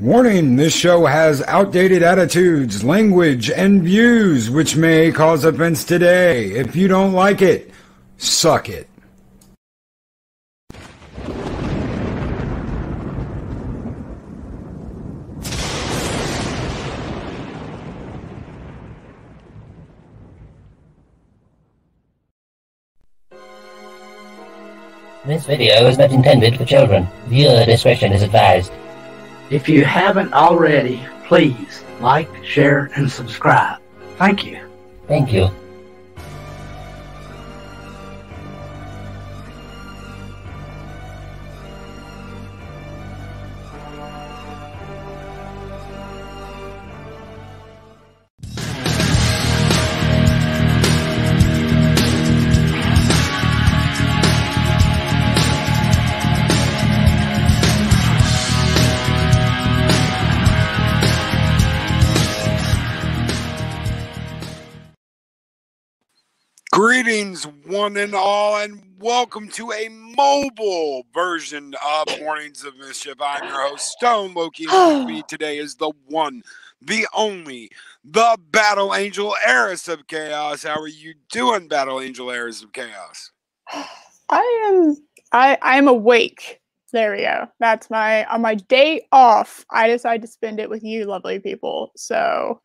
Warning, this show has outdated attitudes, language, and views which may cause offense today. If you don't like it, suck it. This video is not intended for children. Viewer discretion is advised. If you haven't already, please like, share, and subscribe. Thank you. Thank you. Greetings, one and all, and welcome to a mobile version of Mornings of Mischief. I'm your host, Stone Loki, and with me today is the one, the only, the Battle Angel Heiress of Chaos. How are you doing, Battle Angel Heiress of Chaos? I'm awake. There we go. That's on my day off, I decide to spend it with you lovely people, so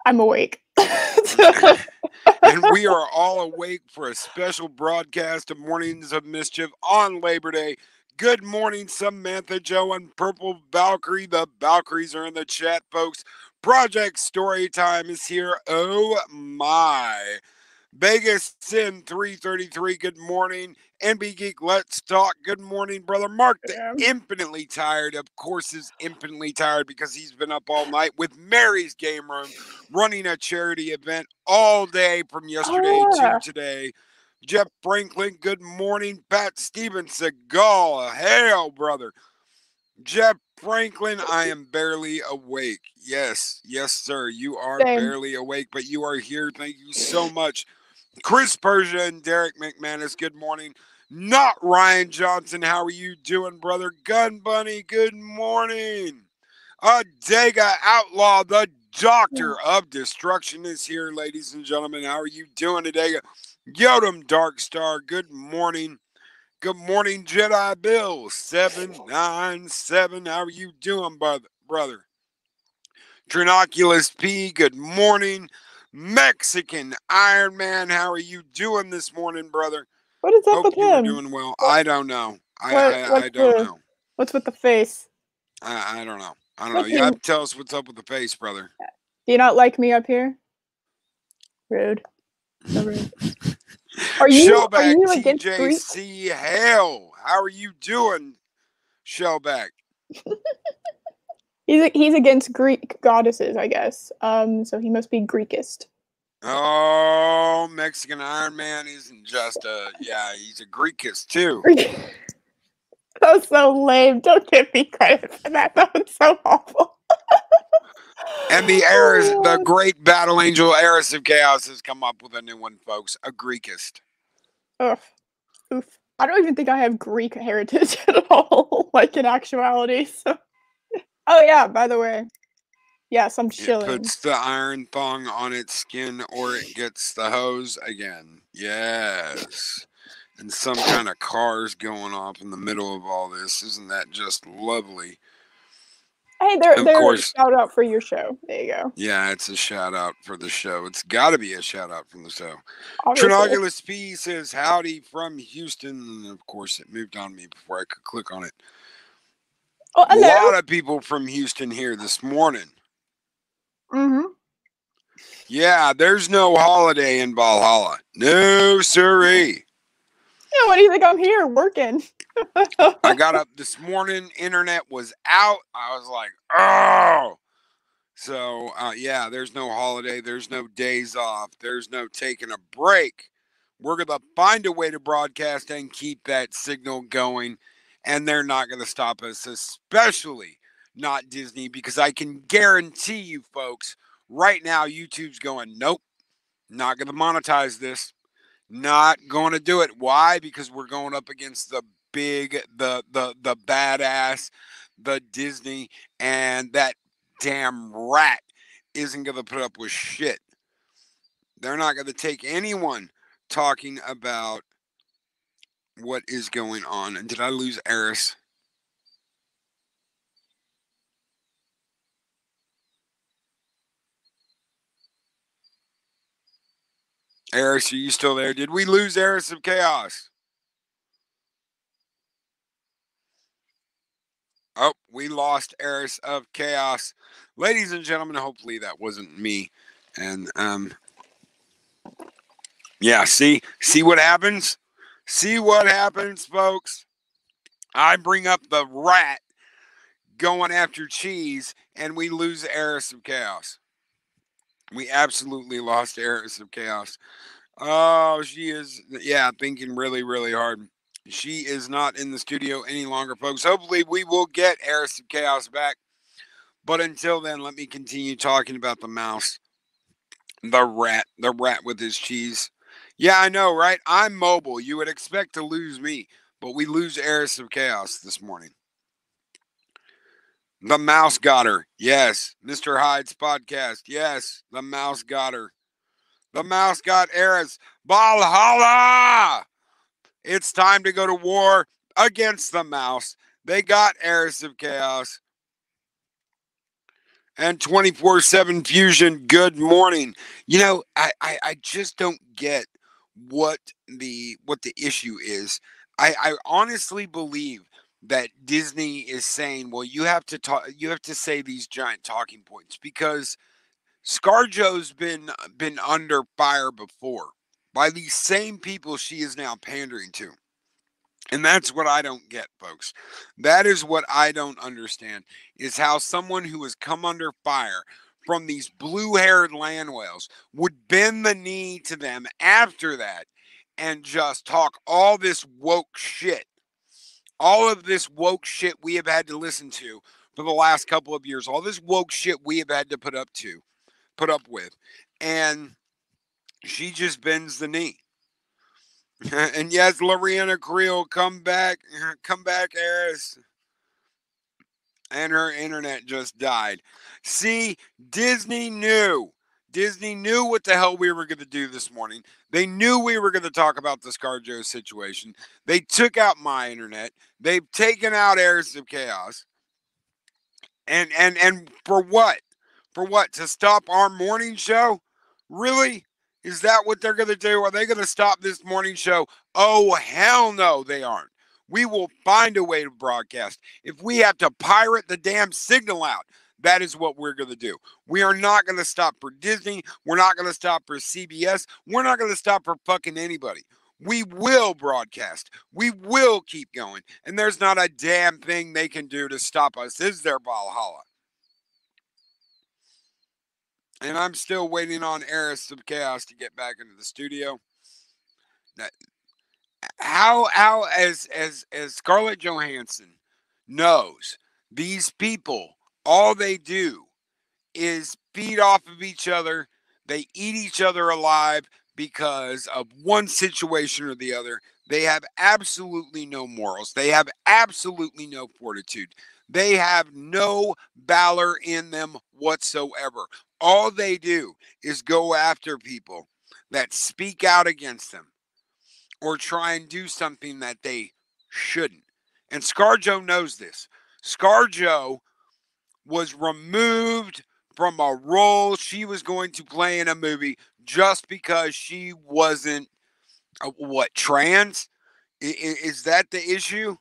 I'm awake. And we are all awake for a special broadcast of Mornings of Mischief on Labor Day. Good morning, Samantha, Joe, and Purple Valkyrie. The Valkyries are in the chat, folks. Project Storytime is here. Oh, my. Vegas Sin 333, good morning. NB Geek, let's talk. Good morning, brother. Mark, the infinitely tired, of course, is infinitely tired because he's been up all night with Mary's Game Room, running a charity event all day from yesterday to today. Jeff Franklin, good morning. Pat Stevens, Seagal, hail, brother. Jeff Franklin, I am barely awake. Yes, sir, you are barely awake, but you are here. Thank you so much. Chris Persia and Derek McManus, good morning. Not Ryan Johnson, how are you doing, brother? Gun Bunny, good morning. Dega Outlaw, the Doctor of Destruction is here, ladies and gentlemen. How are you doing today? Yodam Darkstar, good morning. Good morning, Jedi Bill 797. How are you doing, brother? Trinoculus P, good morning. Mexican Iron Man, how are you doing this morning, brother? What is up Hope with you him? Are doing well. I don't know. I don't know. What's with the face? I don't know. I don't know. You have to tell us what's up with the face, brother. Do you not like me up here? Rude. So rude. Are you against Greek? TJC Hale, how are you doing, Shellback? He's against Greek goddesses, I guess. So he must be Greekist. Oh, Mexican Iron Man isn't just he's a Greekist too. That was so lame. Don't give me credit for that. That was so awful. And the great Battle Angel Heiress of Chaos has come up with a new one, folks. A Greekist. Ugh. Oof. I don't even think I have Greek heritage at all, like in actuality. So. Oh yeah, by the way. Yes, I'm chilling. It puts the iron thong on its skin or it gets the hose again. Yes. And some kind of cars going off in the middle of all this. Isn't that just lovely? Hey, they're a shout out for your show. There you go. Yeah, it's a shout out for the show. It's got to be a shout out from the show. Trinogulus P says, howdy from Houston. And of course, it moved on me before I could click on it. Oh, a lot of people from Houston here this morning. Mm-hmm. Yeah, there's no holiday in Valhalla. No, siree. Yeah, what do you think I'm here working? I got up this morning. Internet was out. I was like, oh. So, yeah, there's no holiday. There's no days off. There's no taking a break. We're going to find a way to broadcast and keep that signal going. And they're not going to stop us, especially not Disney, because I can guarantee you, folks, right now, YouTube's going, nope, not going to monetize this. Not going to do it. Why? Because we're going up against the big, the badass, the Disney, and that damn rat isn't going to put up with shit. They're not going to take anyone talking about what is going on. And did I lose Eris? Eris, are you still there? Did we lose Eris of Chaos? Oh, we lost Eris of Chaos. Ladies and gentlemen, hopefully that wasn't me. And yeah, see what happens? See what happens, folks? I bring up the rat going after cheese, and we lose Eris of Chaos. We absolutely lost Eris of Chaos. Oh, she is, yeah, thinking really, really hard. She is not in the studio any longer, folks. Hopefully, we will get Eris of Chaos back. But until then, let me continue talking about the mouse. The rat with his cheese. Yeah, I know, right? I'm mobile. You would expect to lose me, but we lose Eris of Chaos this morning. The mouse got her. Yes. Mr. Hyde's podcast. Yes. The mouse got her. The mouse got Eris. Valhalla! It's time to go to war against the mouse. They got Eris of Chaos. And 24/7 Fusion, good morning. You know, I just don't get what the issue is. I honestly believe that Disney is saying, well, you have to say these giant talking points, because ScarJo's been under fire before by these same people she is now pandering to. And that's what I don't get, folks. That is what I don't understand, is how someone who has come under fire from these blue-haired land whales would bend the knee to them after that and just talk all this woke shit. All of this woke shit we have had to listen to for the last couple of years. All this woke shit we have had to put up with. And she just bends the knee. And yes, Lorena Creel, come back, Eris. And her internet just died. See, Disney knew what the hell we were going to do this morning. They knew we were going to talk about the ScarJo situation. They took out my internet. They've taken out Eris of Chaos. And for what? For what? To stop our morning show? Really? Is that what they're going to do? Are they going to stop this morning show? Oh, hell no, they aren't. We will find a way to broadcast. If we have to pirate the damn signal out, that is what we're going to do. We are not going to stop for Disney. We're not going to stop for CBS. We're not going to stop for fucking anybody. We will broadcast. We will keep going. And there's not a damn thing they can do to stop us. Is there, Valhalla? And I'm still waiting on Eris of Chaos to get back into the studio. How as Scarlett Johansson knows, these people, all they do is feed off of each other. They eat each other alive because of one situation or the other. They have absolutely no morals. They have absolutely no fortitude. They have no valor in them whatsoever. All they do is go after people that speak out against them or try and do something that they shouldn't. And ScarJo knows this. ScarJo was removed from a role she was going to play in a movie just because she wasn't trans? Is that the issue?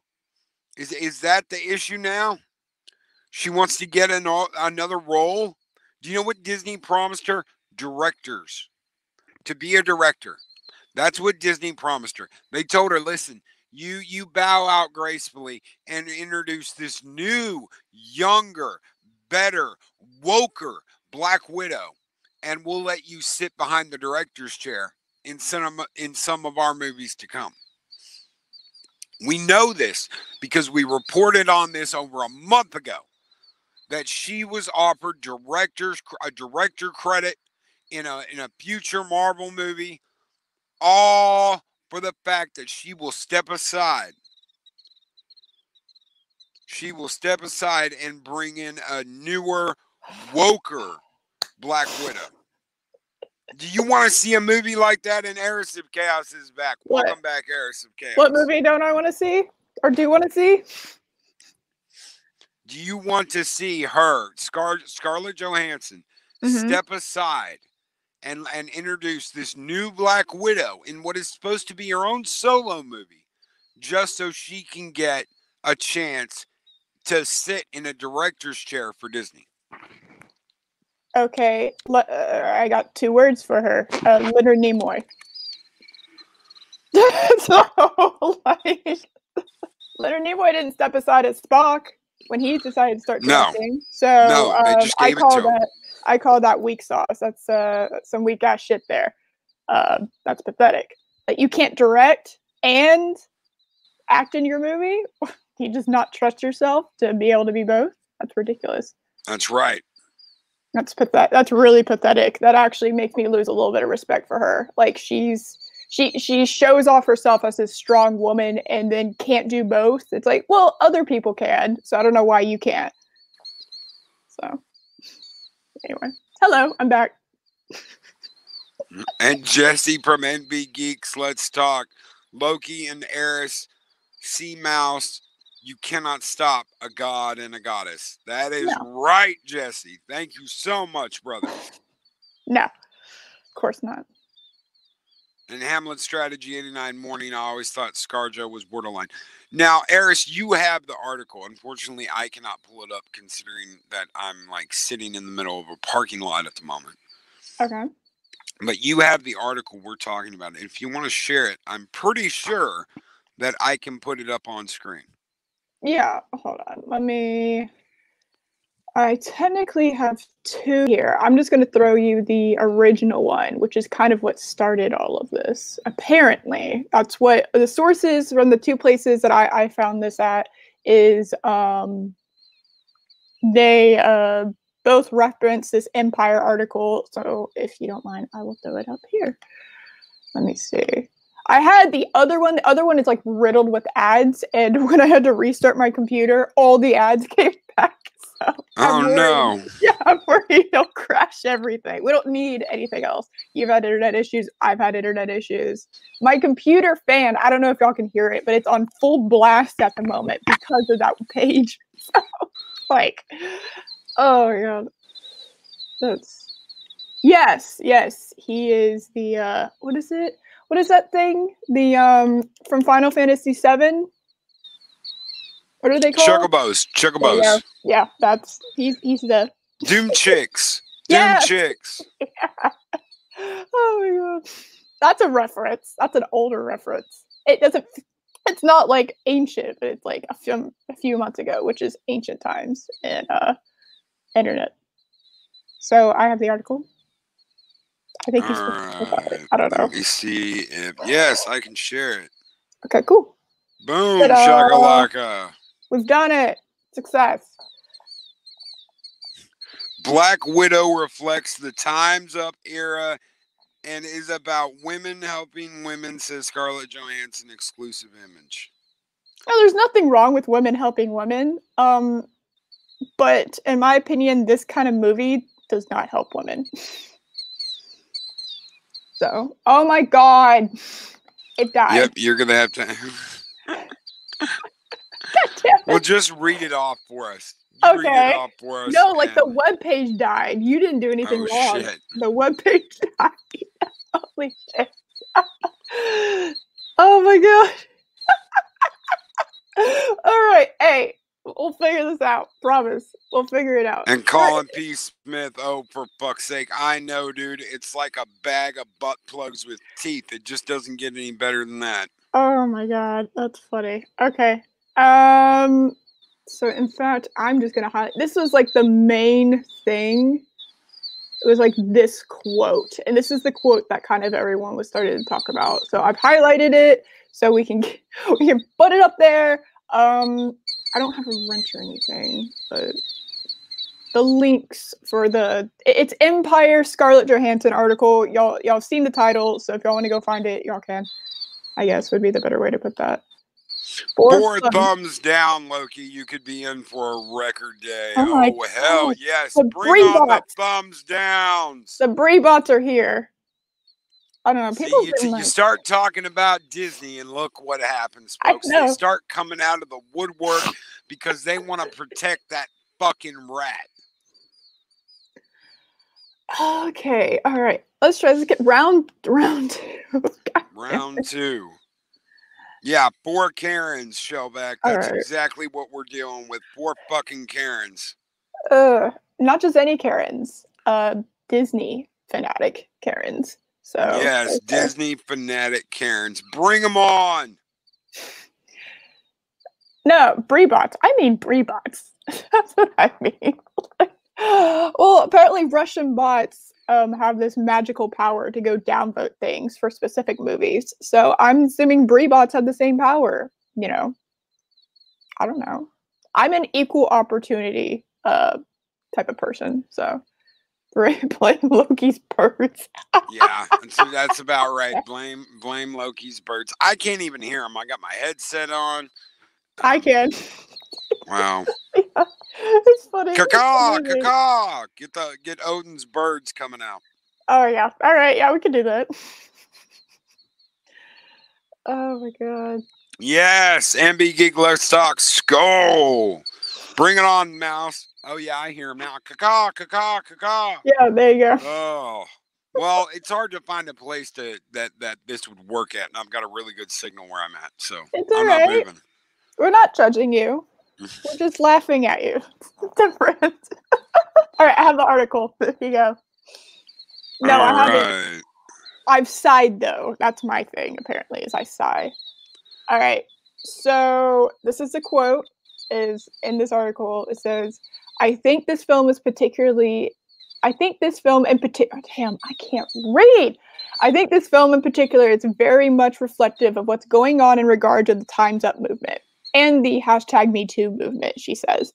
Is that the issue now? She wants to get another role. Do you know what Disney promised her? Directors. To be a director. That's what Disney promised her. They told her, listen, you bow out gracefully and introduce this new, younger, better, woker Black Widow, and we'll let you sit behind the director's chair in some of our movies to come. We know this because we reported on this over a month ago, that she was offered a director credit in a future Marvel movie, all for the fact that she will step aside she will step aside and bring in a newer, woker Black Widow. Do you want to see a movie like that? And Eris of Chaos is back. What? Welcome back, Eris of Chaos. What movie don't I want to see? Or do you want to see? Do you want to see her, Scarlett Johansson, step aside and introduce this new Black Widow in what is supposed to be her own solo movie, just so she can get a chance to sit in a director's chair for Disney? Okay, I got 2 words for her. Leonard Nimoy. So, like, Leonard Nimoy didn't step aside as Spock when he decided to start directing. So they just gave it to him. I call that weak sauce. That's some weak ass shit there. That's pathetic. Like, you can't direct and act in your movie. You just not trust yourself to be able to be both. That's ridiculous. That's right. That's pathetic. That's really pathetic. That actually makes me lose a little bit of respect for her. Like, she shows off herself as this strong woman and then can't do both. It's like, well, other people can, so I don't know why you can't. So, anyway. Hello, I'm back. And Jesse from NB Geeks, let's talk. Loki and Eris, Sea Mouse, you cannot stop a god and a goddess. That is right, Jesse. Thank you so much, brother. No, of course not. In Hamlet Strategy 89 Morning, I always thought ScarJo was borderline. Now, Eris, you have the article. Unfortunately, I cannot pull it up considering that I'm like sitting in the middle of a parking lot at the moment. Okay. But you have the article we're talking about. If you want to share it, I'm pretty sure that I can put it up on screen. Yeah, hold on. I technically have 2 here. I'm just going to throw you the original one, which is kind of what started all of this. Apparently, that's what the sources from the 2 places that I found this at is they both reference this Empire article. So if you don't mind, I will throw it up here. Let me see. I had the other one. The other one is like riddled with ads. And when I had to restart my computer, all the ads came back. So no. Yeah, I'm worried it'll crash everything. We don't need anything else. You've had internet issues. I've had internet issues. My computer fan, I don't know if y'all can hear it, but it's on full blast at the moment because of that page. So, like, oh my God. Yes. He is the, what is it? What is that thing? The, from Final Fantasy VII? What are they called? Chocobos. Yeah, he's the Doom Chicks. Yes! Doom Chicks. Yeah. Oh my God. That's a reference. That's an older reference. It's not like ancient, but it's like a few months ago, which is ancient times in internet. So I have the article. I think he's I don't know. Let me see if yes, I can share it. Okay, cool. Boom, shakalaka. We've done it. Success. Black Widow reflects the Time's Up era and is about women helping women, says Scarlett Johansson, exclusive image. No, there's nothing wrong with women helping women. But in my opinion, this kind of movie does not help women. So, oh my God, it died. Yep, you're gonna have to. Well, just read it off for us. Okay. Read it off for us. No, like the webpage died. You didn't do anything wrong. Shit. The webpage died. Holy shit. Oh my God. All right. Hey, we'll figure this out. Promise. We'll figure it out. And Colin P. Smith, oh, for fuck's sake. I know, dude. It's like a bag of butt plugs with teeth. It just doesn't get any better than that. Oh my God. That's funny. Okay. So in fact, I'm just gonna highlight. This was like the main thing. It was like this quote, and this is the quote that kind of everyone was starting to talk about. So I've highlighted it so we can put it up there. I don't have a wrench or anything, but the links for it's Empire Scarlett Johansson article. Y'all have seen the title, so if y'all want to go find it, y'all can. I guess would be the better way to put that. Four thumbs down, Loki. You could be in for a record day. Oh hell yes. Bring on the thumbs downs. The Brie bots are here. I don't know. People you start talking about Disney and look what happens, folks. They start coming out of the woodwork because they want to protect that fucking rat. Okay, all right. Let's try this. Get round 2. Round 2. Yeah, 4 Karens, Shellback. That's exactly what we're dealing with. 4 fucking Karens. Not just any Karens. Disney fanatic Karens. So yes, Disney fanatic Karens. Bring them on. No, Brie bots. I mean Brie bots. That's what I mean. Well, apparently Russian bots have this magical power to go downvote things for specific movies. So I'm assuming Brie bots have the same power. You know, I don't know. I'm an equal opportunity type of person. So blame Loki's birds. Yeah, that's about right. Blame Loki's birds. I can't even hear them. I got my headset on. I can. Wow. Yeah, it's funny. Caw. Get Odin's birds coming out. Oh yeah. All right. Yeah, we can do that. Oh my god. Yes, MB Giglo Stock Skull. Bring it on, mouse. Oh yeah, I hear him now. Caw. Yeah, there you go. Oh. Well, it's hard to find a place that this would work at, and I've got a really good signal where I'm at, so I'm not moving. We're not judging you. We're just laughing at you. It's different. All right, I have the article. There you go. No, I haven't. I've sighed, though. That's my thing, apparently, is I sigh. All right. So this is a quote is in this article. It says, I think this film in particular, damn, I can't read. I think this film in particular is very much reflective of what's going on in regard to the Time's Up movement and the #MeToo movement, she says.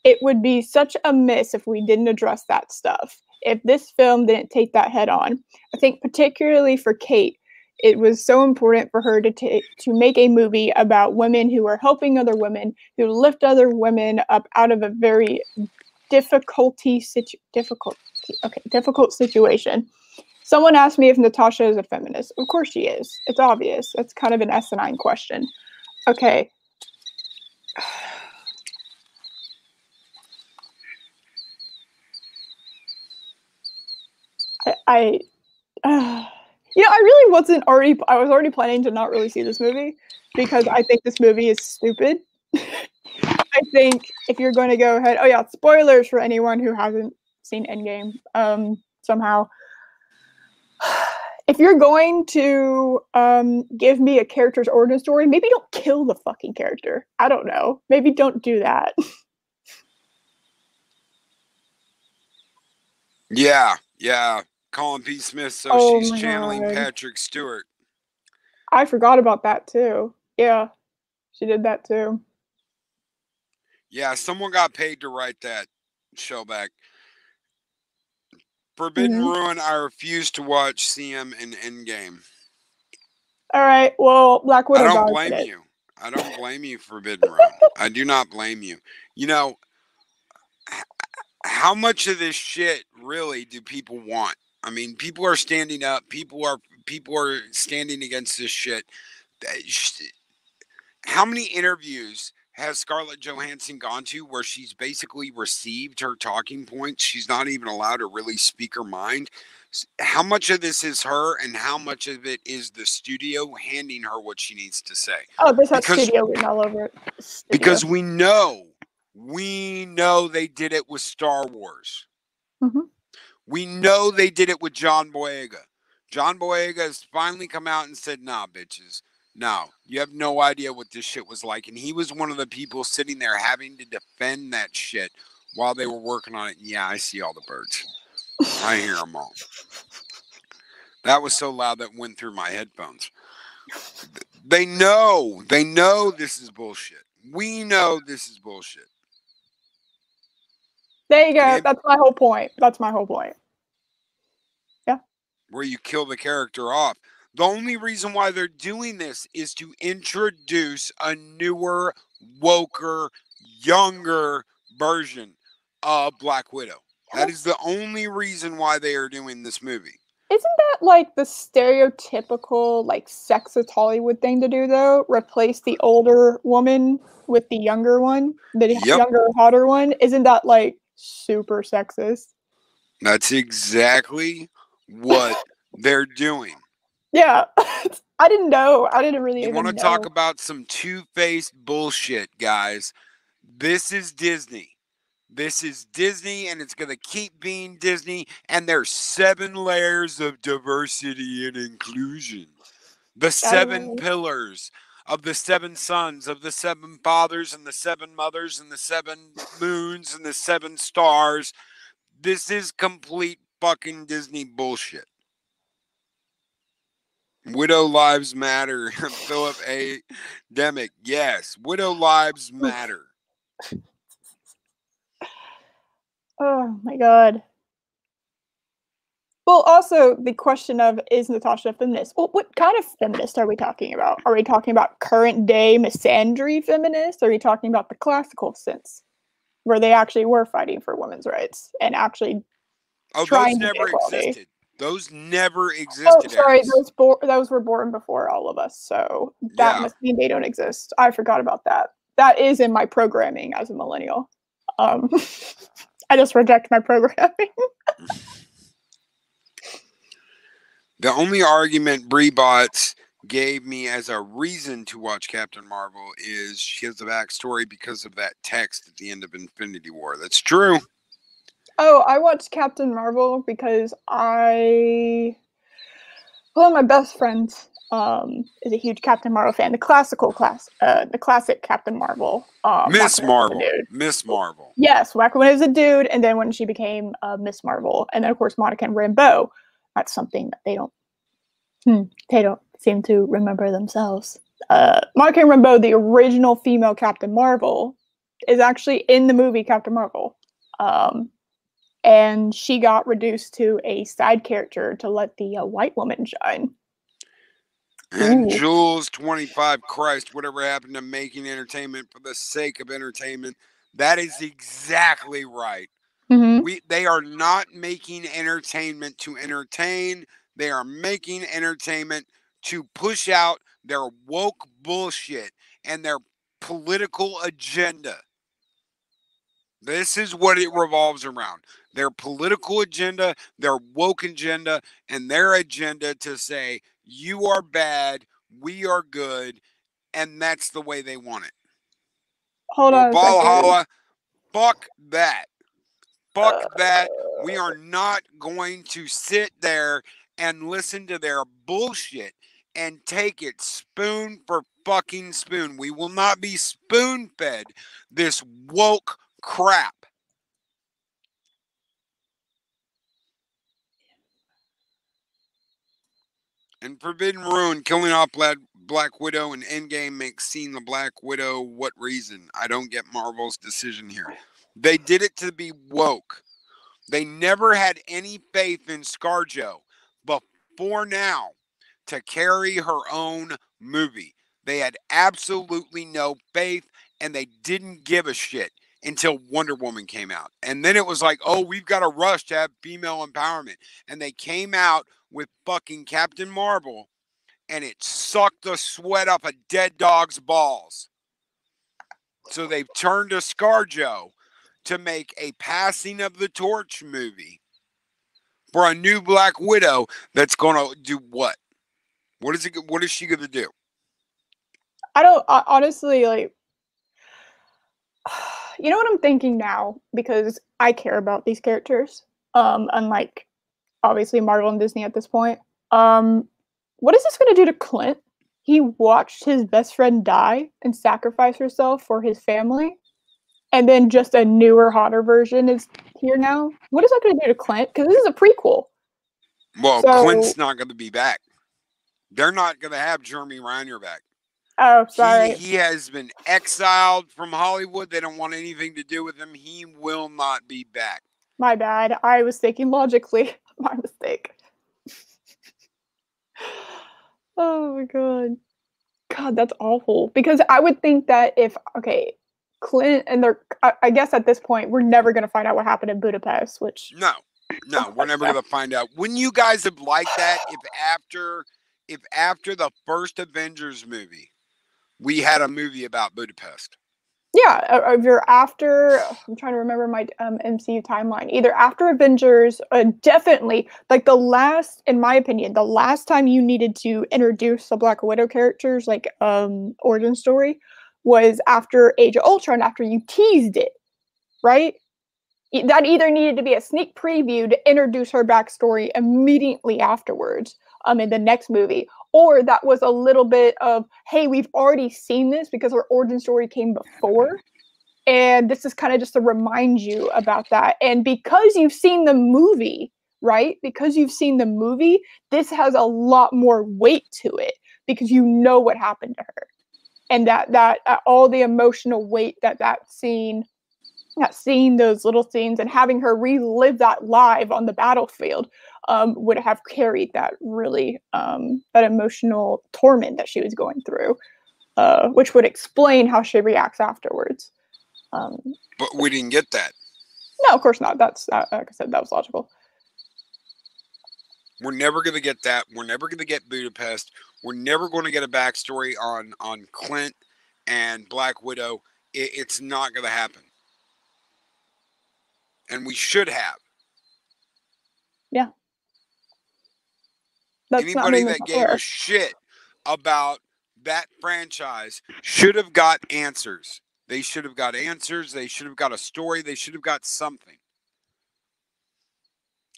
It would be such a miss if we didn't address that stuff. If this film didn't take that head on. I think particularly for Kate, it was so important for her to make a movie about women who are helping other women, who lift other women up out of a very difficult situation. Someone asked me if Natasha is a feminist. Of course she is. It's obvious. It's kind of an asinine question. Okay. I really wasn't already. I was already planning to not really see this movie because I think this movie is stupid. I think if you're going to go ahead, spoilers for anyone who hasn't seen Endgame. Somehow, if you're going to give me a character's origin story, maybe don't kill the fucking character. I don't know. Maybe don't do that. Yeah. Colin P. Smith, so she's channeling Patrick Stewart. I forgot about that too. Yeah, she did that too. Yeah, someone got paid to write that show back. Forbidden Ruin, I refuse to watch CM in Endgame. All right, well, Black Widow. I don't blame you. I don't blame you, Forbidden Ruin. I do not blame you. You know, how much of this shit really do people want? I mean, people are standing up. People are standing against this shit. How many interviews has Scarlett Johansson gone to where she's basically received her talking points? She's not even allowed to really speak her mind. How much of this is her and how much of it is the studio handing her what she needs to say? Oh, this has studio written all over it. Because we know they did it with Star Wars. Mm-hmm. We know they did it with John Boyega. John Boyega has finally come out and said, nah, bitches. No, you have no idea what this shit was like. And he was one of the people sitting there having to defend that shit while they were working on it. And yeah, I see all the birds. I hear them all. That was so loud that went through my headphones. They know this is bullshit. We know this is bullshit. There you go. That's my whole point. Yeah. Where you kill the character off. The only reason why they're doing this is to introduce a newer, woker, younger version of Black Widow. That is the only reason why they are doing this movie. Isn't that like the stereotypical like sexist Hollywood thing to do though? Replace the older woman with the younger one, the younger, hotter one. Isn't that like super sexist? That's exactly what they're doing. Yeah. I didn't know. I didn't really You even know. want to talk about some two-faced bullshit, guys? This is Disney. This is Disney, and it's going to keep being Disney, and there's 7 layers of diversity and inclusion. The 7 pillars of the 7 sons, of the 7 fathers, and the 7 mothers, and the 7 moons, and the 7 stars. This is complete fucking Disney bullshit. Widow lives matter. Philip A. Demick. Yes, widow lives matter. Oh my god. Well, also the question of, is Natasha a feminist? Well, what kind of feminist are we talking about? Are we talking about current day misandry feminists? Are we talking about the classical sense, where they actually were fighting for women's rights and actually trying to never equality? existed. Those never existed. Oh, sorry, those were born before all of us, so that must mean they don't exist. I forgot about that. That is in my programming as a millennial. I just reject my programming. The only argument Brie Bots gave me as a reason to watch Captain Marvel is she has the backstory because of that text at the end of Infinity War. That's true. Oh, I watched Captain Marvel because one of my best friends is a huge Captain Marvel fan. The classic Captain Marvel. Miss Marvel. Yes, back when it was a dude, and then when she became Miss Marvel, and then of course Monica and Rambeau. That's something that they don't seem to remember themselves. Monica and Rambeau, the original female Captain Marvel, is actually in the movie Captain Marvel. And she got reduced to a side character to let the white woman shine. And Jules 25, Christ, whatever happened to making entertainment for the sake of entertainment? That is exactly right. Mm-hmm. They are not making entertainment to entertain. They are making entertainment to push out their woke bullshit and their political agenda. This is what it revolves around. Their political agenda, their woke agenda, and their agenda to say, you are bad, we are good, and that's the way they want it. Hold on a Valhalla, fuck that. Fuck that. We are not going to sit there and listen to their bullshit and take it spoon for fucking spoon. We will not be spoon-fed this woke crap. And Forbidden Ruin, killing off Black Widow and Endgame makes seeing the Black Widow what reason? I don't get Marvel's decision here. They did it to be woke. They never had any faith in ScarJo before now to carry her own movie. They had absolutely no faith, and they didn't give a shit until Wonder Woman came out. And then it was like, oh, we've got to rush to have female empowerment. And they came out with fucking Captain Marvel, and it sucked the sweat off a dead dog's balls. So they've turned to ScarJo to make a passing of the torch movie for a new Black Widow that's going to do what? What is she going to do? Honestly, like, you know what I'm thinking now, because I care about these characters, unlike obviously Marvel and Disney at this point. What is this going to do to Clint? He watched his best friend die and sacrifice herself for his family. And then just a newer, hotter version is here now. What is that going to do to Clint? Because this is a prequel. Well, Clint's not going to be back. They're not going to have Jeremy Renner back. Oh, sorry. He has been exiled from Hollywood. They don't want anything to do with him. He will not be back. My bad. I was thinking logically. My mistake. Oh my god. God, that's awful. Because I would think that if Clint and I guess at this point we're never gonna find out what happened in Budapest, which No, we're never gonna find out. Wouldn't you guys have liked that if after the first Avengers movie, we had a movie about Budapest? yeah, if you're after, I'm trying to remember my MCU timeline. Either after Avengers, definitely like in my opinion, the last time you needed to introduce the Black Widow characters, like origin story, was after Age of Ultron. After you teased it, right? That either needed to be a sneak preview to introduce her backstory immediately afterwards, in the next movie, or that was a little bit of, hey, we've already seen this because her origin story came before, and this is kind of just to remind you about that. And because you've seen the movie, right? Because you've seen the movie, this has a lot more weight to it because you know what happened to her, and that all the emotional weight that scene. Seeing those little scenes and having her relive that live on the battlefield would have carried that really that emotional torment that she was going through, which would explain how she reacts afterwards. But we didn't get that. No, of course not. That's like I said, that was logical. We're never going to get that. We're never going to get Budapest. We're never going to get a backstory on Clint and Black Widow. It's not going to happen. And we should have. Yeah. That's Anybody that gave a shit about that franchise should have got answers. They should have got answers. They should have got a story. They should have got something.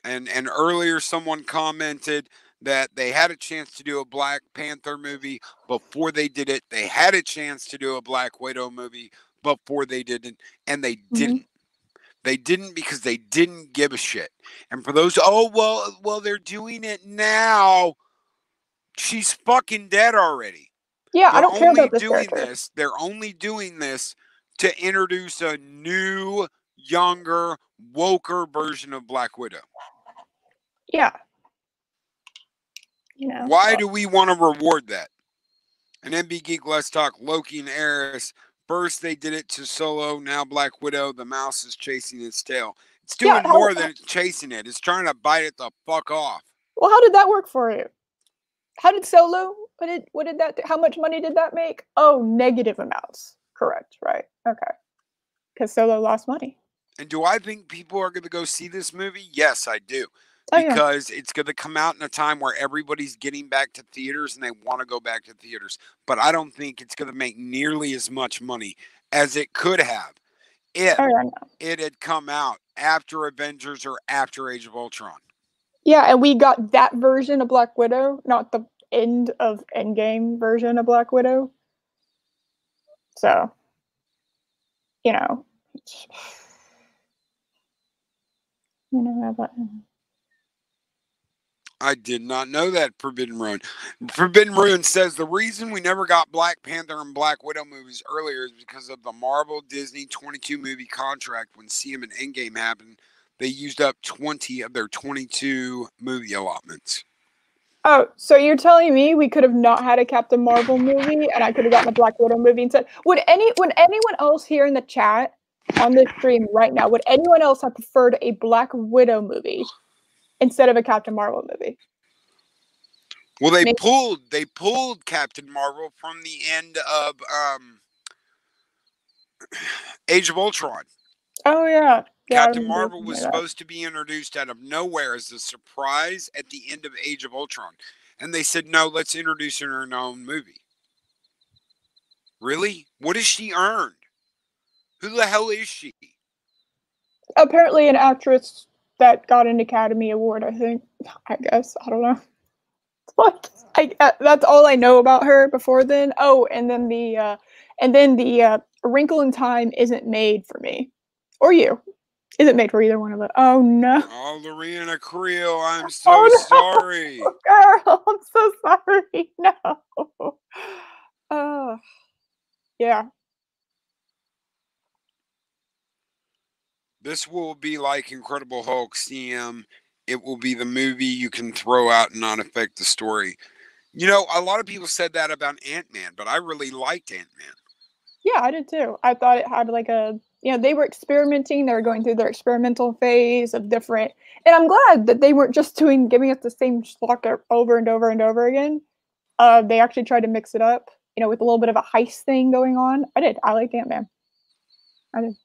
And earlier someone commented that they had a chance to do a Black Panther movie before they did it. They had a chance to do a Black Widow movie before they didn't, and they didn't. They didn't because they didn't give a shit. And for those, well, they're doing it now. She's fucking dead already. Yeah, I don't care about this character. They're only doing this to introduce a new, younger, woker version of Black Widow. Yeah. You know. Why do we want to reward that? And MB Geek, Let's Talk, Loki and Eris. First they did it to Solo, now Black Widow. The mouse is chasing its tail. It's doing more than it's chasing it. It's trying to bite it the fuck off. Well, how did that work for you? How did Solo? What did that? How much money did that make? Oh, negative amounts. Correct. Right. Okay. Because Solo lost money. And do I think people are going to go see this movie? Yes, I do. Because it's going to come out in a time where everybody's getting back to theaters and they want to go back to theaters. But I don't think it's going to make nearly as much money as it could have if it had come out after Avengers or after Age of Ultron. Yeah, and we got that version of Black Widow, not the end of Endgame version of Black Widow. So, I did not know that. Forbidden Ruin. Forbidden Ruin says the reason we never got Black Panther and Black Widow movies earlier is because of the Marvel Disney 22 movie contract. When CM and Endgame happened, they used up 20 of their 22 movie allotments. Oh, so you're telling me we could have not had a Captain Marvel movie and I could have gotten a Black Widow movie instead? Would anyone else here in the chat on this stream right now, would anyone else have preferred a Black Widow movie instead of a Captain Marvel movie? Well, they pulled Captain Marvel from the end of Age of Ultron. Oh yeah. Captain Marvel was supposed to be introduced out of nowhere as a surprise at the end of Age of Ultron. And they said, no, let's introduce her in our own movie. Really? What has she earned? Who the hell is she? Apparently an actress that got an Academy Award, I think. I guess. I don't know. That's all I know about her before then. Oh, and then the Wrinkle in Time isn't made for me. Or you. Isn't made for either one of us. Oh no. Oh, Lorena Creel, I'm so sorry. Girl, I'm so sorry. No. Yeah. This will be like Incredible Hulk CM. It will be the movie you can throw out and not affect the story. You know, a lot of people said that about Ant-Man, but I really liked Ant-Man. Yeah, I did too. I thought it had like a, they were experimenting. They were going through their experimental phase of different, and I'm glad that they weren't just giving us the same schlock over and over and over again. They actually tried to mix it up, with a little bit of a heist thing going on. I did. I liked Ant-Man. I did.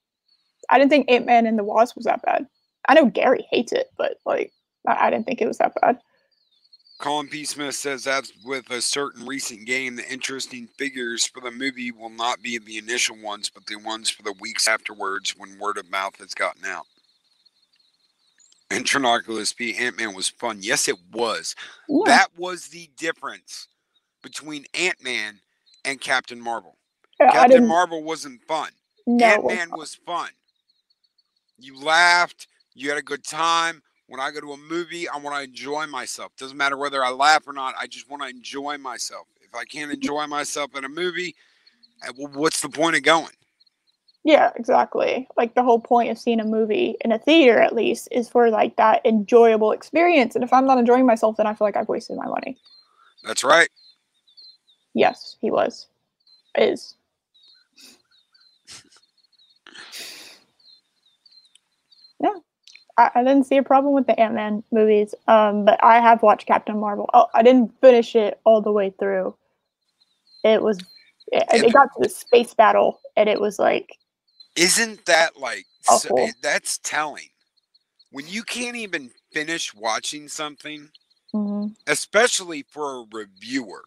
I didn't think Ant-Man and the Wasp was that bad. I know Gary hates it, but like, I didn't think it was that bad. Colin P. Smith says, as with a certain recent game, the interesting figures for the movie will not be the initial ones, but the ones for the weeks afterwards when word of mouth has gotten out. And Trinoculus P. Ant-Man was fun. Yes, it was. Yeah. That was the difference between Ant-Man and Captain Marvel. Yeah, Captain Marvel wasn't fun. No, Ant-Man was fun. You laughed. You had a good time. When I go to a movie, I want to enjoy myself. Doesn't matter whether I laugh or not. I just want to enjoy myself. If I can't enjoy myself in a movie, well, what's the point of going? Yeah, exactly. Like the whole point of seeing a movie in a theater, at least, is for like that enjoyable experience. And if I'm not enjoying myself, then I feel like I've wasted my money. That's right. Yes, he was. Is. Yeah. I didn't see a problem with the Ant-Man movies, but I have watched Captain Marvel. Oh, I didn't finish it all the way through. It got to the space battle, and it was like... Isn't that like... awful. That's telling. When you can't even finish watching something, especially for a reviewer,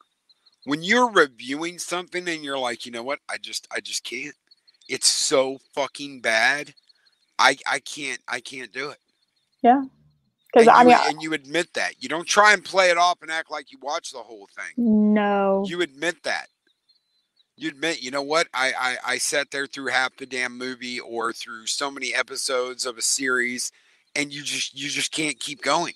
when you're reviewing something and you're like, you know what, I just can't. It's so fucking bad. I can't do it. Yeah. And you admit that. You don't try and play it off and act like you watch the whole thing. No. You admit that. You admit, you know what? I sat there through half the damn movie or through so many episodes of a series, and you just can't keep going.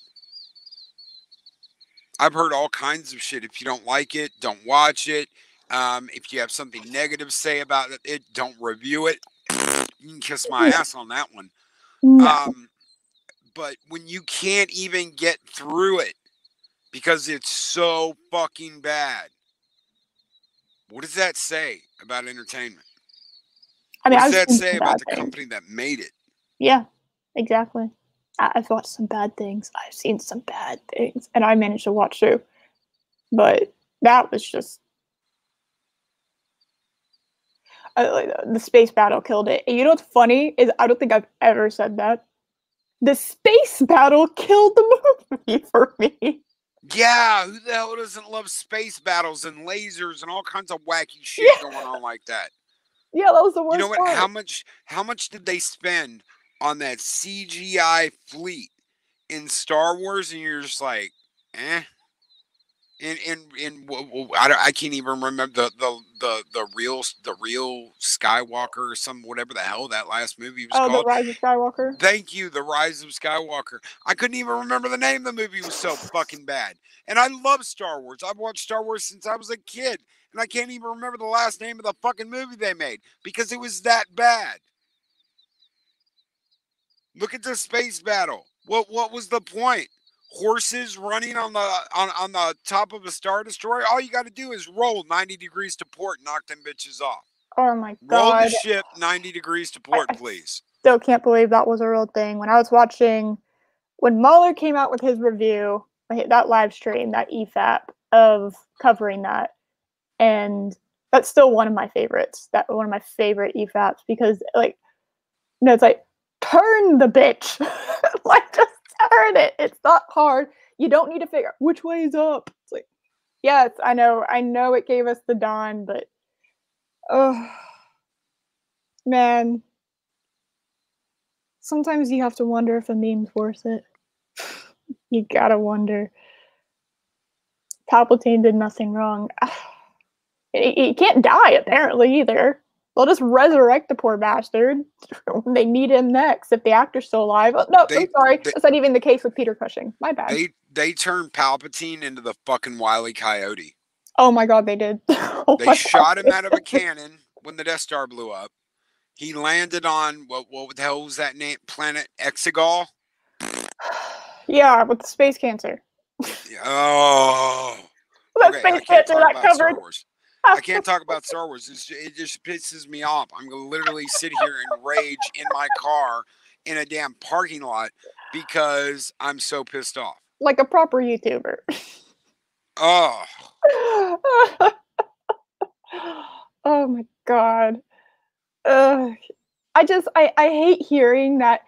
I've heard all kinds of shit. If you don't like it, don't watch it. If you have something negative to say about it, don't review it. You can kiss my ass on that one. No. But when you can't even get through it because it's so fucking bad, what does that say about entertainment? What does that say about the company that made it? Yeah, exactly. I've watched some bad things. I've seen some bad things, and I managed to watch through. But that was just... the space battle killed it. And you know what's funny is I don't think I've ever said that. The space battle killed the movie for me. Yeah, who the hell doesn't love space battles and lasers and all kinds of wacky shit going on like that? Yeah, that was the worst. You know what? Part. How much did they spend on that CGI fleet in Star Wars? And you're just like, eh. I can't even remember the real Skywalker or some whatever the hell that last movie was called. Oh, The Rise of Skywalker. Thank you, The Rise of Skywalker. I couldn't even remember the name of the movie. It was so fucking bad. And I love Star Wars. I've watched Star Wars since I was a kid, and I can't even remember the last name of the fucking movie they made because it was that bad. Look at the space battle. What was the point? Horses running on the top of a Star Destroyer? All you got to do is roll 90 degrees to port and knock them bitches off. Oh my God. Roll the ship 90 degrees to port, please. Still can't believe that was a real thing. When I was watching, when Mahler came out with his review, that live stream, that EFAP of covering that, and that's still one of my favorites. One of my favorite EFAPs because it's like, turn the bitch. Like, just turn it. It's not hard. You don't need to figure out which way is up. It's like, yes, I know it gave us the dawn, but oh man. Sometimes you have to wonder if a meme's worth it. You gotta wonder. Palpatine did nothing wrong. He can't die, apparently, either. They'll just resurrect the poor bastard when they need him next, if the actor's still alive. Oh, no, I'm sorry. That's not even the case with Peter Cushing. My bad. They turned Palpatine into the fucking Wile E. Coyote. Oh my God, they did. They shot him out of a cannon when the Death Star blew up. He landed on, what the hell was that name? Planet Exegol? Yeah, with the space cancer. Oh. That Okay, space I can't pants are talk not about Star covered. Wars. I can't talk about Star Wars. It just pisses me off. I'm going to literally sit here and rage in my car in a damn parking lot because I'm so pissed off. Like a proper YouTuber. Oh, Oh my god. Ugh. I hate hearing that.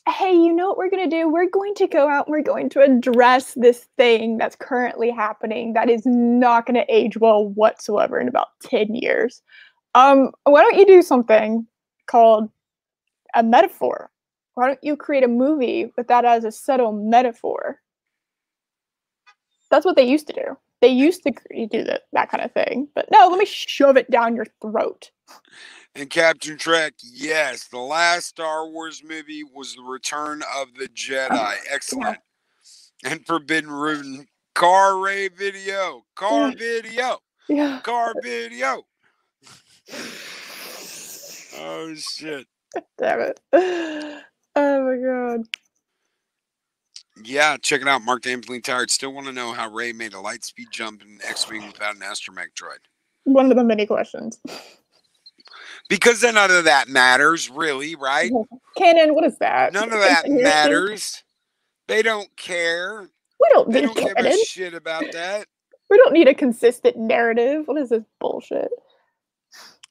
Hey, you know what we're going to do? We're going to go out and we're going to address this thing that's currently happening that is not going to age well whatsoever in about 10 years. Why don't you do something called a metaphor? Why don't you create a movie with that as a subtle metaphor? That's what they used to do. They used to do that kind of thing. But no, let me shove it down your throat. and Captain Trek, yes, the last Star Wars movie was The Return of the Jedi. Excellent. And Forbidden Rune, car ray video, car video, Yeah. car video. Oh, shit. Damn it. Oh my god. Yeah, check it out. Mark Ampling tired. Still want to know how Ray made a light speed jump in an X-Wing without an astromech droid. One of the many questions. Because then none of that matters, really, right? Canon, what is that? None of that matters. They don't care. We don't They need don't give a canon. shit about that. We don't need a consistent narrative. What is this bullshit?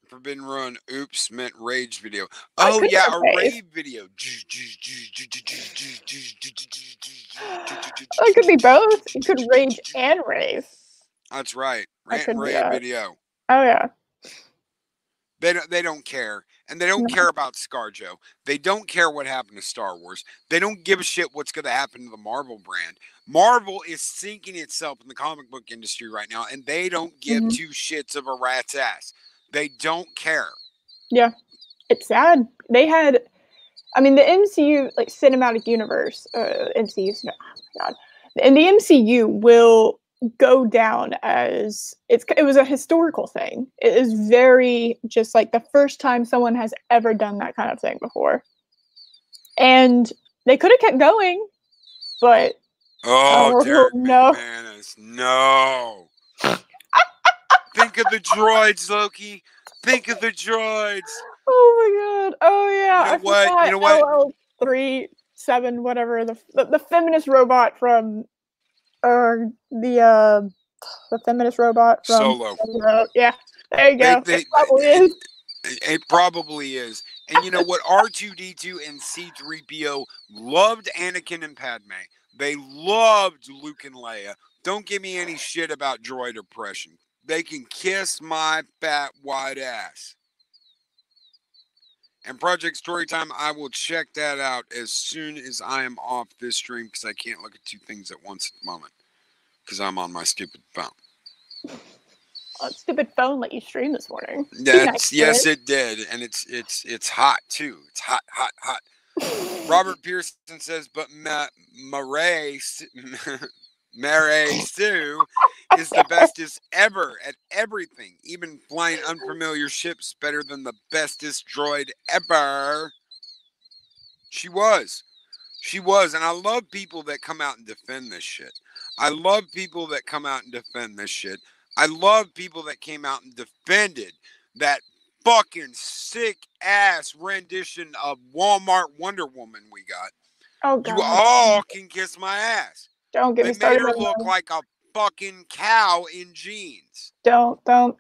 Forbidden Run, oops, meant rage video. I Oh, could yeah, have a faith. rave video. It could be both. You could rage and rave. That's right. I Rant could and do rave that. video. Oh yeah. They don't care. And they don't No. care about ScarJo. They don't care what happened to Star Wars. They don't give a shit what's going to happen to the Marvel brand. Marvel is sinking itself in the comic book industry right now, and they don't give two shits of a rat's ass. They don't care. Yeah. It's sad. They had, I mean, the MCU, like cinematic universe, MCU, oh my god, and the MCU will go down as it was a historical thing. It is very just like the first time someone has ever done that kind of thing before, and they could have kept going, but Derek no. McManus, no. Think of the droids, Loki. Think of the droids. Oh my god. Oh yeah. You know what? You know what? LL37, whatever, the feminist robot from the feminist robot from Solo. Yeah. There you go. It probably is. It probably is. And you know what? R2D2 and C3PO loved Anakin and Padme. They loved Luke and Leia. Don't give me any shit about droid oppression. They can kiss my fat white ass. And Project Storytime, I will check that out as soon as I am off this stream because I can't look at two things at once at the moment because I'm on my stupid phone. Stupid phone let you stream this morning. Yes, it did, and it's hot too. It's hot. Robert Pearson says, but Mary Sue is the bestest ever at everything, even flying unfamiliar ships better than the bestest droid ever. She was, and I love people that come out and defend this shit. I love people that came out and defended that fucking sick ass rendition of Walmart Wonder Woman we got. Oh god. You all can kiss my ass. Don't get me started. They made her look like a fucking cow in jeans. Don't do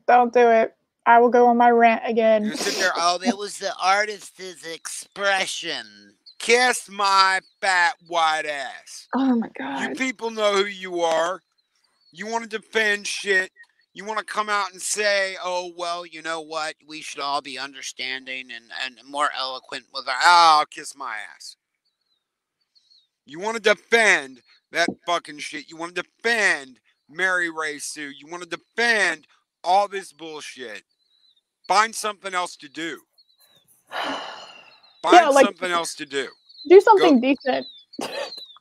it. I will go on my rant again. You sit there, oh, it was the artist's expression. Kiss my fat white ass. Oh my god. You people know who you are. You want to defend shit. You want to come out and say, oh, well, you know what? We should all be understanding and more eloquent with our, I'll kiss my ass. You want to defend that fucking shit. You want to defend Mary Ray Sue. You want to defend all this bullshit. Find something else to do. Find something else to do. Do something decent.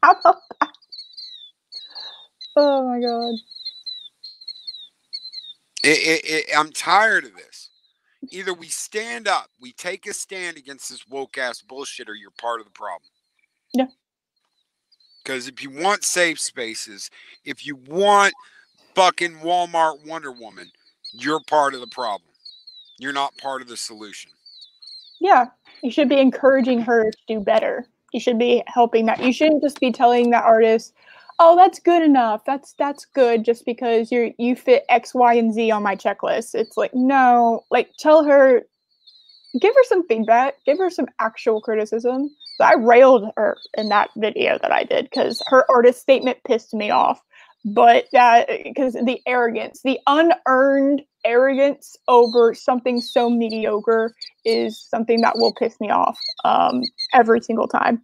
How about that? Oh my god. I'm tired of this. Either we stand up, we take a stand against this woke ass bullshit, or you're part of the problem. Yeah. Because if you want safe spaces, if you want fucking Walmart Wonder Woman, you're part of the problem. You're not part of the solution. Yeah, you should be encouraging her to do better. You should be helping that. You shouldn't just be telling that artist, "Oh, that's good enough. That's good," just because you fit X, Y, and Z on my checklist. It's like, no, like tell her, give her some feedback, give her some actual criticism. So I railed her in that video that I did because her artist statement pissed me off. But that because the arrogance, the unearned arrogance over something so mediocre is something that will piss me off every single time.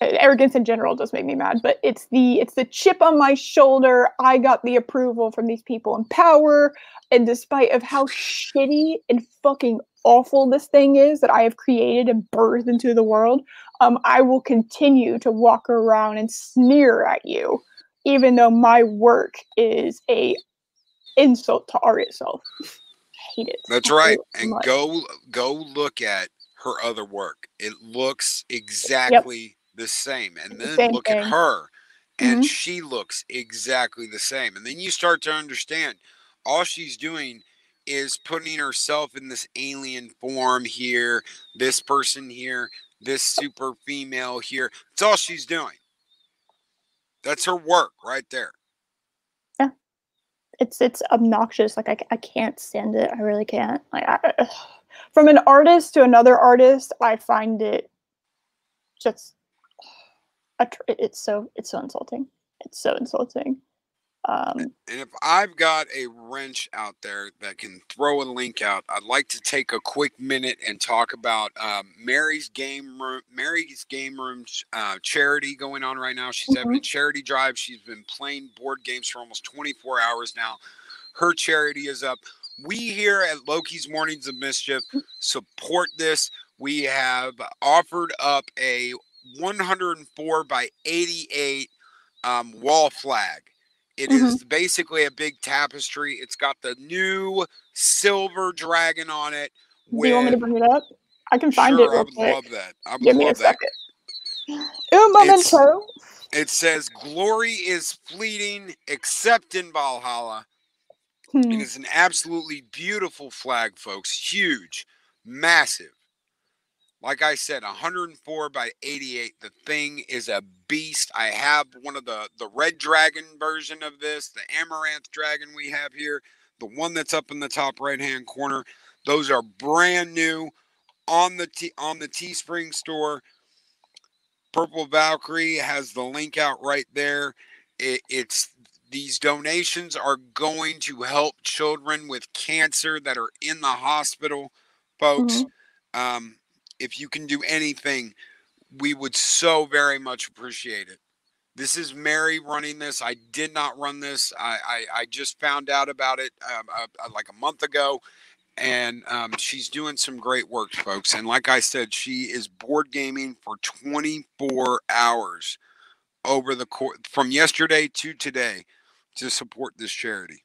Arrogance in general does make me mad, but it's the chip on my shoulder. I got the approval from these people in power, and despite of how shitty and fucking awful this thing is that I have created and birthed into the world, I will continue to walk around and sneer at you, even though my work is a insult to art itself. I hate it. That's right. And go look at her other work. It looks exactly the same. And then look at her, and she looks exactly the same. And then you start to understand all she's doing is putting herself in this alien form here, this person here, this super female here. That's all she's doing. That's her work right there. Yeah. It's obnoxious. Like I can't stand it. I really can't. Like from an artist to another artist, I find it just it's so insulting. It's so insulting. And if I've got a wrench out there that can throw a link out, I'd like to take a quick minute and talk about Mary's Game Room charity going on right now. She's having a charity drive. She's been playing board games for almost 24 hours now. Her charity is up. We here at Loki's Mornings of Mischief support this. We have offered up a 104 by 88 wall flag. It is basically a big tapestry. It's got the new silver dragon on it. Do you want me to bring it up? I can find it real quick. I would love that. I would Give me love a that. second. Un momento. It says, "Glory is fleeting, except in Valhalla." It is an absolutely beautiful flag, folks. Huge, massive. Like I said, 104 by 88. The thing is a beast. I have one of the red dragon version of this, the amaranth dragon we have here, the one that's up in the top right-hand corner. Those are brand new on the Teespring store. Purple Valkyrie has the link out right there. These donations are going to help children with cancer that are in the hospital, folks. If you can do anything, we would so very much appreciate it. This is Mary running this. I did not run this. I just found out about it like a month ago, and she's doing some great work, folks. And like I said, she is board gaming for 24 hours over the course from yesterday to today to support this charity.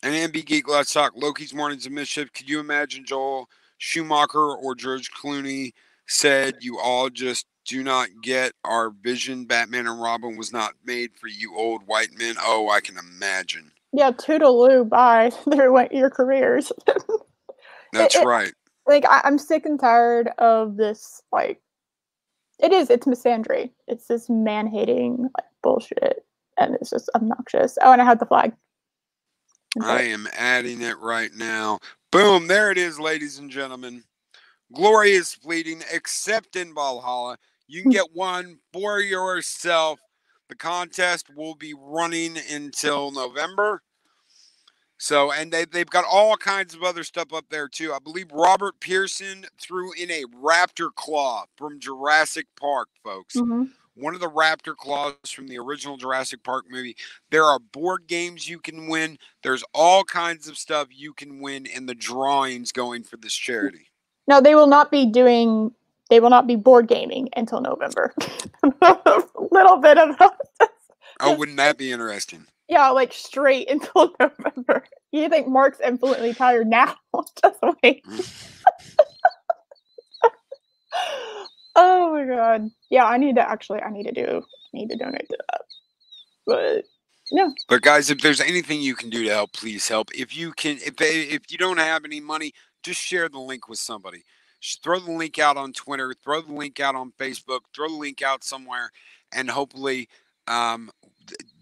And MB Geek, let's talk. Loki's Mornings of Mischief. Could you imagine Joel Schumacher or George Clooney said, "You all just do not get our vision. Batman and Robin was not made for you old white men." Oh, I can imagine. Yeah, toodaloo, bye. There went your careers. That's right. Like, I'm sick and tired of this, like, it's misandry. It's this man-hating like, bullshit, and it's just obnoxious. Oh, and I had the flag. I am adding it right now. Boom, there it is, ladies and gentlemen. Glory is fleeting, except in Valhalla. You can get one for yourself. The contest will be running until November. So, and they've got all kinds of other stuff up there, too. I believe Robert Pearson threw in a raptor claw from Jurassic Park, folks. One of the raptor claws from the original Jurassic Park movie. There are board games you can win. There's all kinds of stuff you can win in the drawings going for this charity. No, they will not be board gaming until November. A little bit of Oh, wouldn't that be interesting? Yeah, like straight until November. You think Mark's infinitely tired now? Just wait. Oh my god. Yeah, I need to donate to that. But no. But guys, if there's anything you can do to help, please help. If you don't have any money, just share the link with somebody. Just throw the link out on Twitter, throw the link out on Facebook, throw the link out somewhere, and hopefully,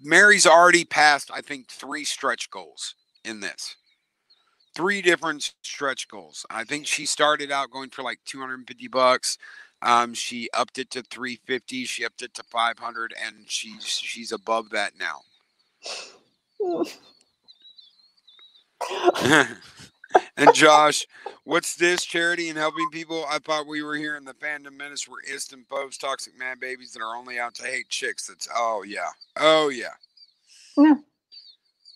Mary's already passed, I think, 3 stretch goals in this. 3 different stretch goals. I think she started out going for like $250. She upped it to $350. She upped it to $500, and she's above that now. And Josh, what's this? Charity and helping people? I thought we were here in the fandom menace. We're instant popes, toxic man babies that are only out to hate chicks. That's oh yeah. No.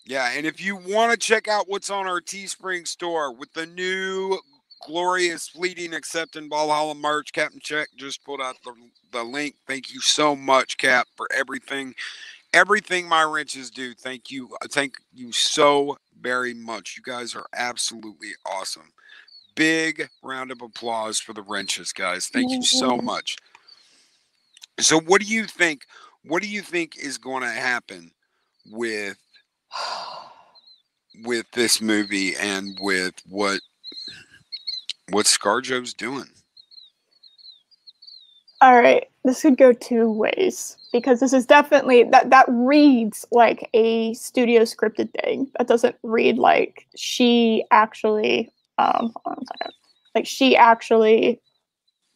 Yeah, and if you want to check out what's on our Teespring store with the new glorious fleeting accepting Valhalla merch, Captain Check just put out the link. Thank you so much, Cap, for everything my wrenches do. Thank you so very much. You guys are absolutely awesome. Big round of applause for the wrenches, guys. Thank you so much. So what do you think is going to happen with this movie and with what ScarJo's doing? All right, this could go 2 ways because this is definitely that reads like a studio scripted thing. That doesn't read like she actually hold on a second. Like she actually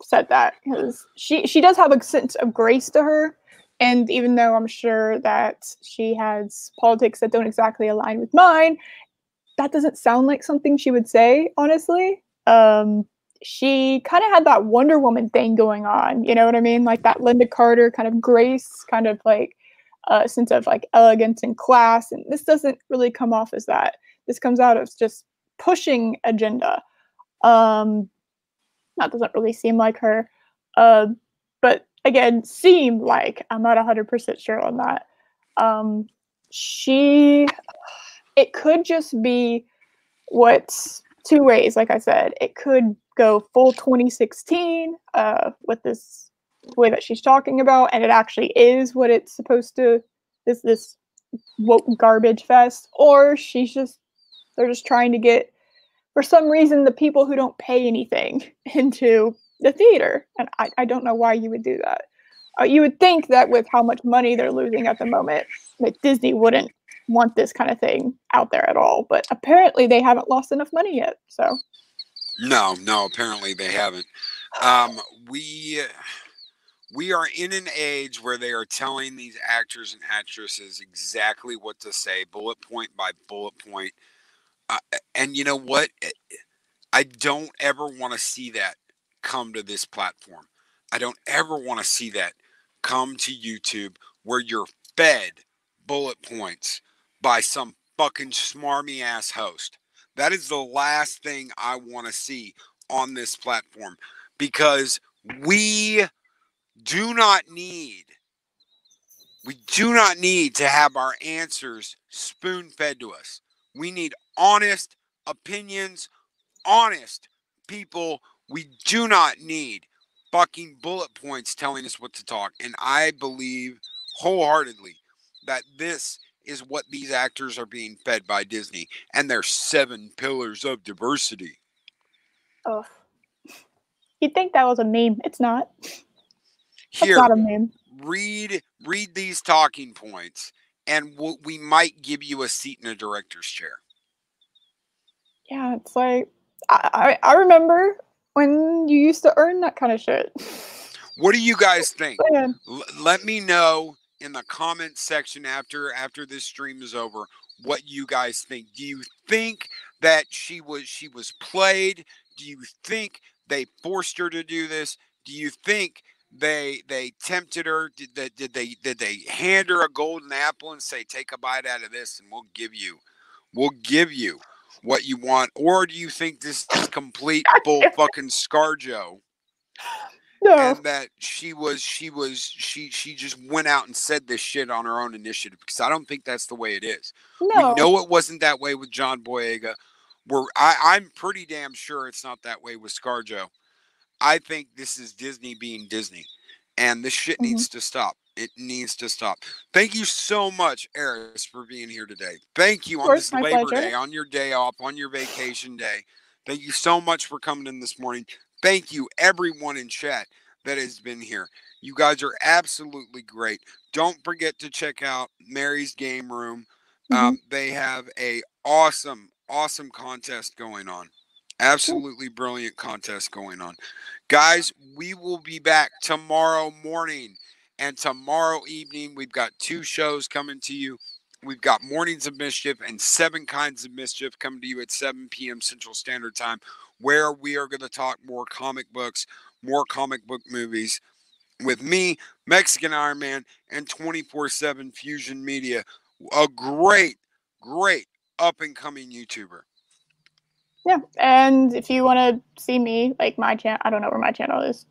said that, because she does have a sense of grace to her, and even though I'm sure that she has politics that don't exactly align with mine, that doesn't sound like something she would say, honestly. She kind of had that Wonder Woman thing going on, you know what I mean? Like that Linda Carter kind of grace, kind of like a sense of like elegance and class. And this doesn't really come off as that. This comes out of just pushing agenda. That doesn't really seem like her. But again, seem like, I'm not 100% sure on that. It could just be what's 2 ways, like I said. It could go full 2016 with this way that she's talking about, and it actually is what it's supposed to, this woke garbage fest, or they're just trying to get, for some reason, the people who don't pay anything into the theater. And I don't know why you would do that. You would think that with how much money they're losing at the moment, that Disney wouldn't want this kind of thing out there at all, but apparently they haven't lost enough money yet. So no, apparently they haven't. We are in an age where they are telling these actors and actresses exactly what to say, bullet point by bullet point. And you know what? I don't ever want to see that come to this platform. I don't ever want to see that come to YouTube, where you're fed bullet points by some fucking smarmy ass host. That is the last thing I want to see on this platform, because we do not need to have our answers spoon fed to us. We need honest opinions, honest people. We do not need fucking bullet points telling us what to talk. And I believe wholeheartedly that this is what these actors are being fed by Disney and their 7 pillars of diversity. oh, you'd think that was a meme. It's not. Here, that's not a meme. Read these talking points, and we might give you a seat in a director's chair. Yeah, it's like, I remember when you used to earn that kind of shit. What do you guys think? Let me know in the comments section after this stream is over what you guys think. Do you think that she was played? Do you think they forced her to do this? Do you think they tempted her? Did they hand her a golden apple and say, take a bite out of this and we'll give you what you want? Or do you think this is complete bull fucking ScarJo? No. And that she just went out and said this shit on her own initiative? Because I don't think that's the way it is. No. We know it wasn't that way with John Boyega. I'm pretty damn sure it's not that way with ScarJo. I think this is Disney being Disney. And this shit needs to stop. It needs to stop. Thank you so much, Eris, for being here today. Thank you on this Labor Day, on your day off, on your vacation day. Thank you so much for coming in this morning. Thank you, everyone in chat that has been here. You guys are absolutely great. Don't forget to check out Mary's Game Room. They have a awesome contest going on. Absolutely brilliant contest going on. Guys, we will be back tomorrow morning and tomorrow evening. We've got 2 shows coming to you. We've got Mornings of Mischief and 7 Kinds of Mischief coming to you at 7 p.m. Central Standard Time, where we are going to talk more comic books, more comic book movies with me, Mexican Iron Man, and 24/7 Fusion Media, a great up-and-coming YouTuber. Yeah, and if you want to see me, like my channel, I don't know where my channel is.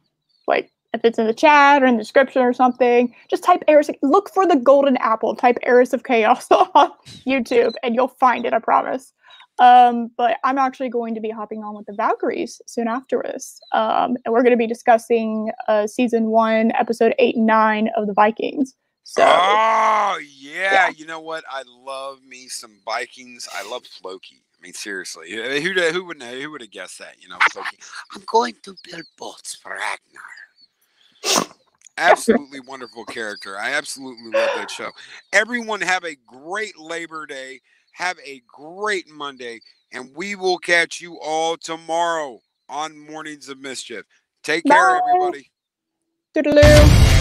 Like, if it's in the chat or in the description or something, just type Eris. Look for the golden apple. Type Eris of Chaos on YouTube, and you'll find it. I promise. But I'm actually going to be hopping on with the Valkyries soon after this, and we're going to be discussing season 1, episode 8 and 9 of the Vikings. So, oh yeah, you know what? I love me some Vikings. I love Floki. I mean, seriously, who would have guessed that? You know, Floki. I'm going to build boats for Ragnar. Absolutely wonderful character. I absolutely love that show. Everyone have a great Labor Day. Have a great Monday, and we will catch you all tomorrow on Mornings of Mischief. Take care, everybody. Toodaloo.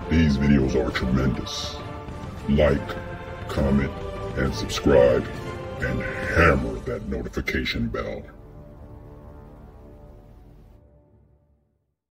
These videos are tremendous. Like, comment, and subscribe, and hammer that notification bell.